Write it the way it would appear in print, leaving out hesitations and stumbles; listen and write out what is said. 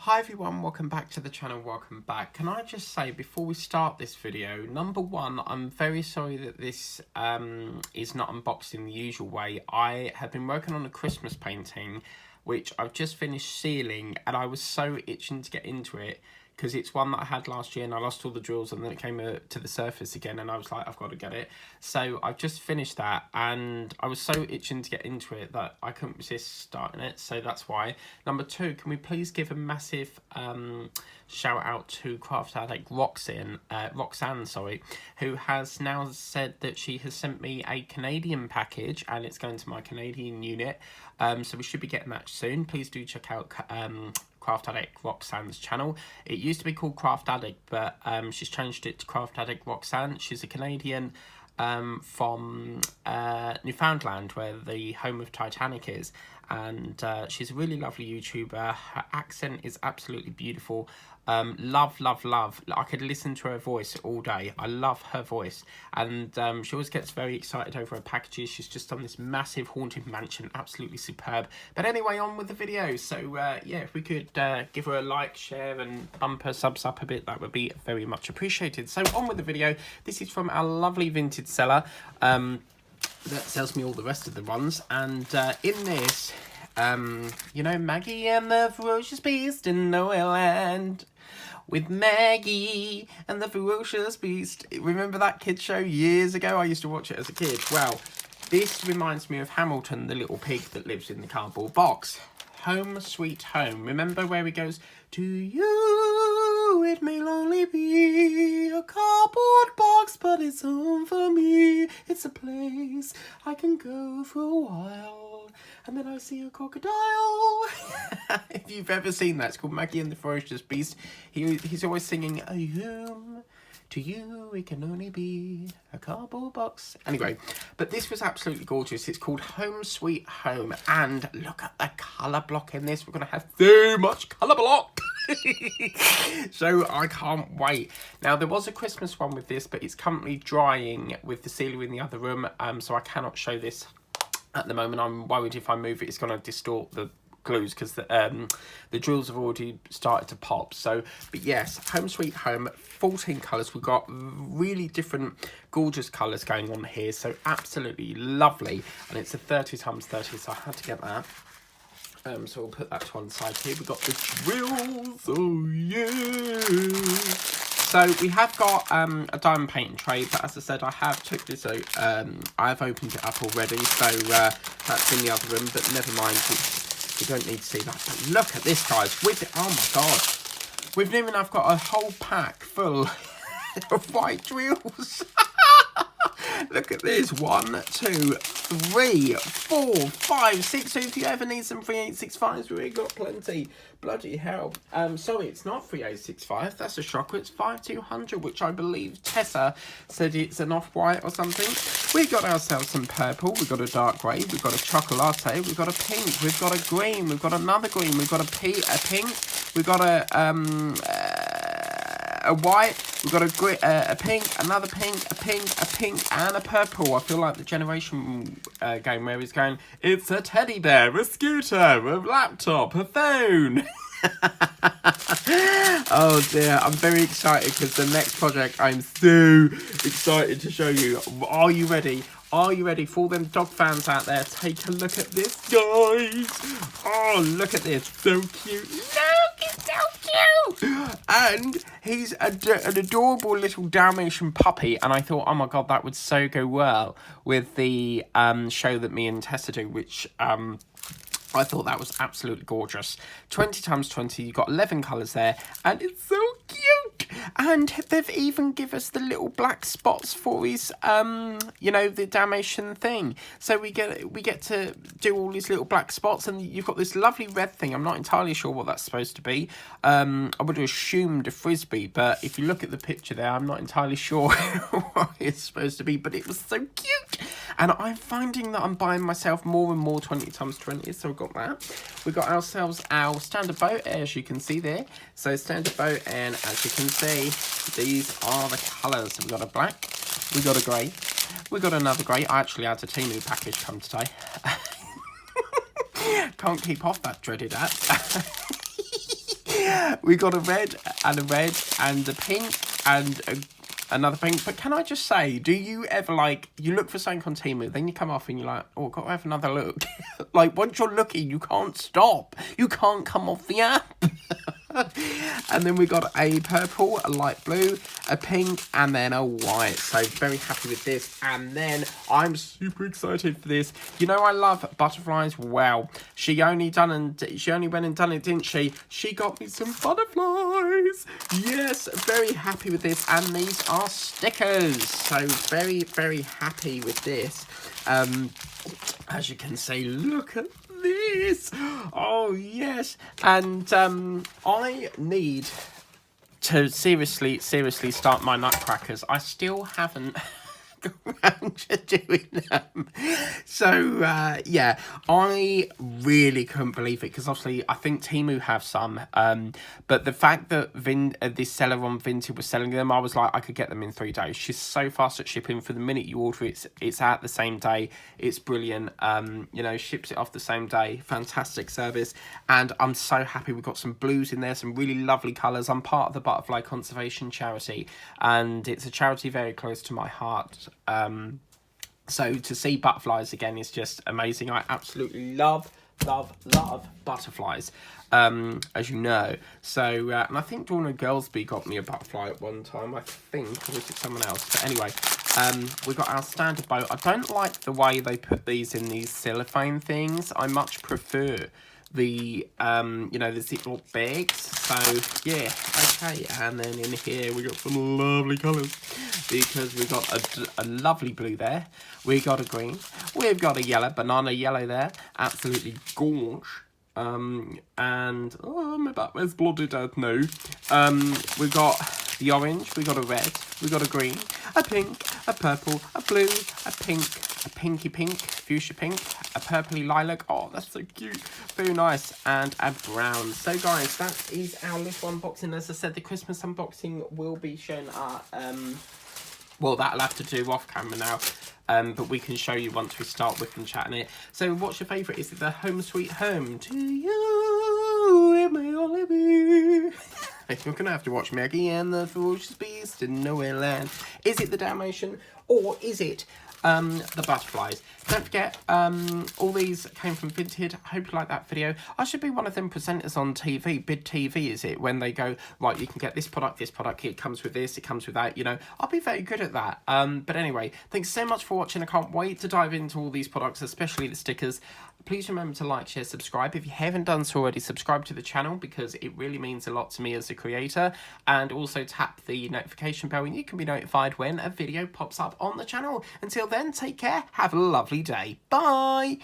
Hi everyone, welcome back to the channel, welcome back. Can I just say before we start this video, number one, I'm very sorry that this is not unboxed in the usual way. I have been working on a Christmas painting which I've just finished sealing and I was so itching to get into it because it's one that I had last year and I lost all the drills and then it came to the surface again and I was like, I've got to get it. So I've just finished that and I was so itching to get into it that I couldn't resist starting it, so that's why. Number two, can we please give a massive shout out to Craft Addict Roxanne, who has now said that she has sent me a Canadian package and it's going to my Canadian unit. So we should be getting that soon. Please do check out Craft Addict Roxanne's channel. It used to be called Craft Addict, but she's changed it to Craft Addict Roxanne. She's a Canadian from Newfoundland, where the home of Titanic is, and she's a really lovely YouTuber. Her accent is absolutely beautiful. Love. I could listen to her voice all day. I love her voice, and she always gets very excited over her packages. She's just done this massive haunted mansion, absolutely superb. But anyway, on with the video. So yeah, if we could give her a like, share, and bump her subs up a bit, that would be very much appreciated. So on with the video. This is from our lovely Vinted seller that sells me all the rest of the ones, and in this, you know, Maggie and the Ferocious Beast in Nowhere Land. With Maggie and the Ferocious Beast. Remember that kids show years ago? I used to watch it as a kid. Well, this reminds me of Hamilton, the little pig that lives in the cardboard box. Home Sweet Home. Remember where he goes, to you it may only be a cardboard box, but it's home for me. It's a place I can go for a while, and then I see a crocodile. If you've ever seen that, it's called Maggie and the Ferocious Beast. He's always singing, a home, to you it can only be a cardboard box. Anyway, but this was absolutely gorgeous. It's called Home Sweet Home, and look at the colour block in this. We're going to have so much colour block. So I can't wait. Now, there was a Christmas one with this, but it's currently drying with the sealer in the other room, so I cannot show this at the moment. I'm worried if I move it, it's going to distort the glues because the drills have already started to pop. So, but yes, Home Sweet Home, 14 colours. We've got really different gorgeous colours going on here, so absolutely lovely. And it's a 30x30, so I had to get that. So we'll put that to one side here. We've got the drills, oh yeah. So we have got a diamond painting tray, but as I said, I have took this out. I've opened it up already, so that's in the other room, but never mind. You don't need to see that. But look at this, guys. With it, oh my god. With Nim and I've got a whole pack full of white drills. Look at this. 1, 2, 3, 4, 5, 6. So if you ever need some 3865s, we've got plenty. Bloody hell. Sorry, it's not 3865. That's a shocker. It's 5200, which I believe Tessa said it's an off-white or something. We've got ourselves some purple. We've got a dark grey. We've got a chocolate. We've got a pink. We've got a green. We've got another green. We've got a pink. We've got a white, we've got a pink, another pink, a pink, and a purple. I feel like the generation game where he's going, it's a teddy bear, a scooter, a laptop, a phone. Oh dear, I'm very excited because the next project I'm so excited to show you. Are you ready? Are you ready? For all them dog fans out there, take a look at this, guys. Oh, look at this. So cute. Look, it's so cute. And he's an adorable little Dalmation puppy. And I thought, oh my God, that would so go well with the show that me and Tessa do, which I thought that was absolutely gorgeous. 20x20, you've got 11 colours there, and it's so cute. And they've even given us the little black spots for his, you know, the Dalmatian thing. So we get to do all these little black spots, and you've got this lovely red thing. I'm not entirely sure what that's supposed to be. I would have assumed a frisbee, but if you look at the picture there, I'm not entirely sure what it's supposed to be. But it was so cute, and I'm finding that I'm buying myself more and more 20x20. So got that. We got ourselves our standard boat, as you can see there. So standard boat, and as you can see, these are the colours. So we got a black, we got a grey, we got another grey. I actually had a Temu package come today. Can't keep off that dreaded app. We got a red and a pink and another pink. But can I just say, do you ever, like, you look for something on Temu, then you come off and you're like, oh, got to have another look. Like, once you're looking, you can't stop. You can't come off the app. And then we got a purple, a light blue, a pink, and then a white. So very happy with this. And then I'm super excited for this. You know, I love butterflies. Well, she only went and done it, didn't she? She got me some butterflies. Yes, very happy with this. And these are stickers. So very, very happy with this. As you can see, look at this. Oh yes. And I need to seriously start my nutcrackers. I still haven't got around to doing them. So yeah, I really couldn't believe it, because obviously I think Temu have some, but the fact that this seller on Vinted was selling them, I was like, I could get them in 3 days. She's so fast at shipping. For the minute you order it, it's out the same day. It's brilliant. You know, ships it off the same day. Fantastic service. And I'm so happy we got some blues in there, some really lovely colours. I'm part of the Butterfly Conservation Charity, and it's a charity very close to my heart. So to see butterflies again is just amazing. I absolutely love butterflies, as you know. So and I think Donna Girlsby got me a butterfly at one time, I think, or was it someone else? But anyway, we got our standard bow. I don't like the way they put these in these cellophane things. I much prefer the you know, the ziploc bags. So yeah, okay. And then in here we got some lovely colours, because we got a lovely blue there, we got a green, we've got a yellow, banana yellow there, absolutely gorge. And oh, my back was blooded out now. We got the orange, we got a red, we got a green, a pink, a purple, a blue, a pink, a pinky pink, fuchsia pink, a purpley lilac. Oh, that's so cute. Very nice. And a brown. So guys, that is our little unboxing. As I said, the Christmas unboxing will be shown well, that'll have to do off camera now. But we can show you once we start with and chatting it. So what's your favourite? Is it the Home Sweet Home? To you, it may only be. You're going to have to watch Maggie and the Ferocious Beast in Nowhere Land. Is it the Dalmation, or is it the butterflies? Don't forget, all these came from Vinted. I hope you like that video. I should be one of them presenters on TV. Bid TV, is it? When they go, right, you can get this product, it comes with this, it comes with that, you know. I'll be very good at that. But anyway, thanks so much for watching. I can't wait to dive into all these products, especially the stickers. Please remember to like, share, subscribe. If you haven't done so already, subscribe to the channel, because it really means a lot to me as a creator. And also tap the notification bell and you can be notified when a video pops up on the channel. Until then, take care. Have a lovely day. Bye.